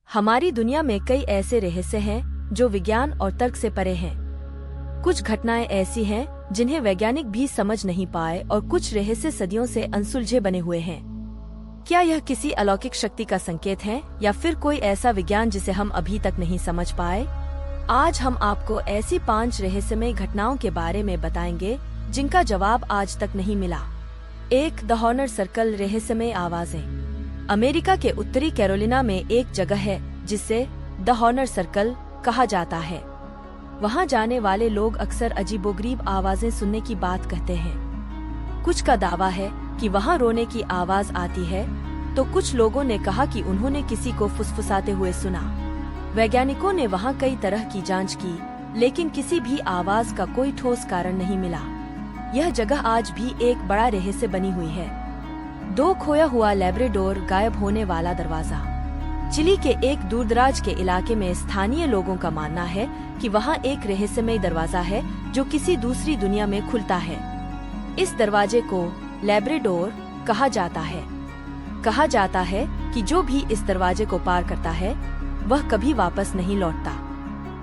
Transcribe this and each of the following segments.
हमारी दुनिया में कई ऐसे रहस्य हैं जो विज्ञान और तर्क से परे हैं। कुछ घटनाएं ऐसी हैं जिन्हें वैज्ञानिक भी समझ नहीं पाए और कुछ रहस्य सदियों से अनसुलझे बने हुए हैं। क्या यह किसी अलौकिक शक्ति का संकेत है या फिर कोई ऐसा विज्ञान जिसे हम अभी तक नहीं समझ पाए? आज हम आपको ऐसी 5 रहस्यमय घटनाओं के बारे में बताएंगे जिनका जवाब आज तक नहीं मिला। 1. द हॉर्नर सर्कल रहस्यमय आवाजें। अमेरिका के उत्तरी कैरोलिना में एक जगह है जिसे द हॉर्नर सर्कल कहा जाता है। वहां जाने वाले लोग अक्सर अजीबोगरीब आवाजें सुनने की बात कहते हैं। कुछ का दावा है कि वहां रोने की आवाज आती है, तो कुछ लोगों ने कहा कि उन्होंने किसी को फुसफुसाते हुए सुना। वैज्ञानिकों ने वहां कई तरह की जांच की, लेकिन किसी भी आवाज का कोई ठोस कारण नहीं मिला। यह जगह आज भी एक बड़ा रहस्य बनी हुई है। 2. खोया हुआ लैब्राडोर गायब होने वाला दरवाजा। चिली के एक दूरदराज के इलाके में स्थानीय लोगों का मानना है कि वहां एक रहस्यमय दरवाजा है जो किसी दूसरी दुनिया में खुलता है। इस दरवाजे को लैब्राडोर कहा जाता है। कहा जाता है कि जो भी इस दरवाजे को पार करता है वह कभी वापस नहीं लौटता।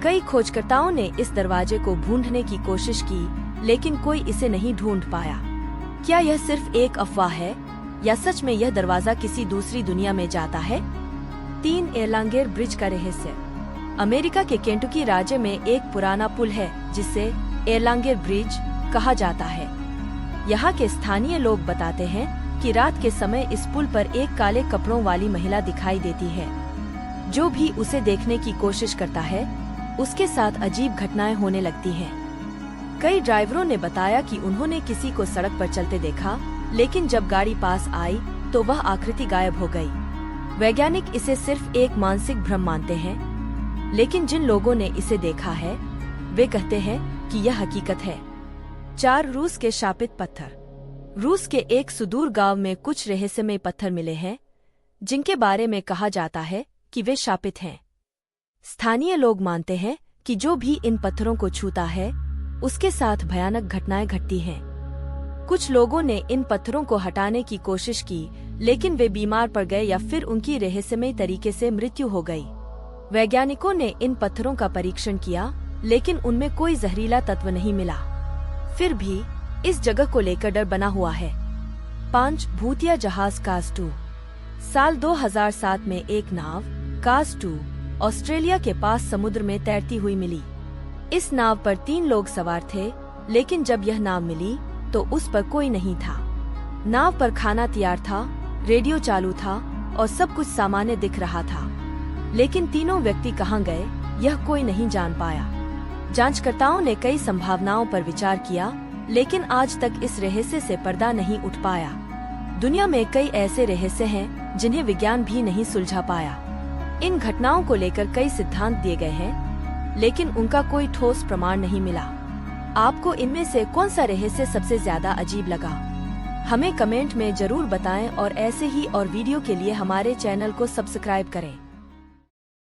कई खोजकर्ताओं ने इस दरवाजे को ढूंढने की कोशिश की, लेकिन कोई इसे नहीं ढूंढ पाया। क्या यह सिर्फ एक अफवाह है या सच में यह दरवाजा किसी दूसरी दुनिया में जाता है? 3. एरलांगेर ब्रिज का रहस्य। अमेरिका के केंटुकी राज्य में एक पुराना पुल है जिसे एरलांगेर ब्रिज कहा जाता है। यहाँ के स्थानीय लोग बताते हैं कि रात के समय इस पुल पर एक काले कपड़ों वाली महिला दिखाई देती है। जो भी उसे देखने की कोशिश करता है उसके साथ अजीब घटनाएं होने लगती हैं। कई ड्राइवरों ने बताया कि उन्होंने किसी को सड़क पर चलते देखा, लेकिन जब गाड़ी पास आई तो वह आकृति गायब हो गई। वैज्ञानिक इसे सिर्फ एक मानसिक भ्रम मानते हैं, लेकिन जिन लोगों ने इसे देखा है वे कहते हैं कि यह हकीकत है। 4. रूस के शापित पत्थर। रूस के एक सुदूर गांव में कुछ रहस्यमय पत्थर मिले हैं जिनके बारे में कहा जाता है कि वे शापित हैं। स्थानीय लोग मानते हैं कि जो भी इन पत्थरों को छूता है उसके साथ भयानक घटनाएं घटती हैं। कुछ लोगों ने इन पत्थरों को हटाने की कोशिश की, लेकिन वे बीमार पड़ गए या फिर उनकी रहस्यमय तरीके से मृत्यु हो गई। वैज्ञानिकों ने इन पत्थरों का परीक्षण किया, लेकिन उनमें कोई जहरीला तत्व नहीं मिला। फिर भी इस जगह को लेकर डर बना हुआ है। 5. भूतिया जहाज कास्टू। साल 2007 में एक नाव कास्टू ऑस्ट्रेलिया के पास समुद्र में तैरती हुई मिली। इस नाव पर 3 लोग सवार थे, लेकिन जब यह नाव मिली तो उस पर कोई नहीं था। नाव पर खाना तैयार था, रेडियो चालू था और सब कुछ सामान्य दिख रहा था, लेकिन तीनों व्यक्ति कहाँ गए यह कोई नहीं जान पाया। जांचकर्ताओं ने कई संभावनाओं पर विचार किया, लेकिन आज तक इस रहस्य से पर्दा नहीं उठ पाया। दुनिया में कई ऐसे रहस्य हैं जिन्हें विज्ञान भी नहीं सुलझा पाया। इन घटनाओं को लेकर कई सिद्धांत दिए गए हैं, लेकिन उनका कोई ठोस प्रमाण नहीं मिला। आपको इनमें से कौन सा रहस्य सबसे ज्यादा अजीब लगा? हमें कमेंट में जरूर बताएं और ऐसे ही और वीडियो के लिए हमारे चैनल को सब्सक्राइब करें।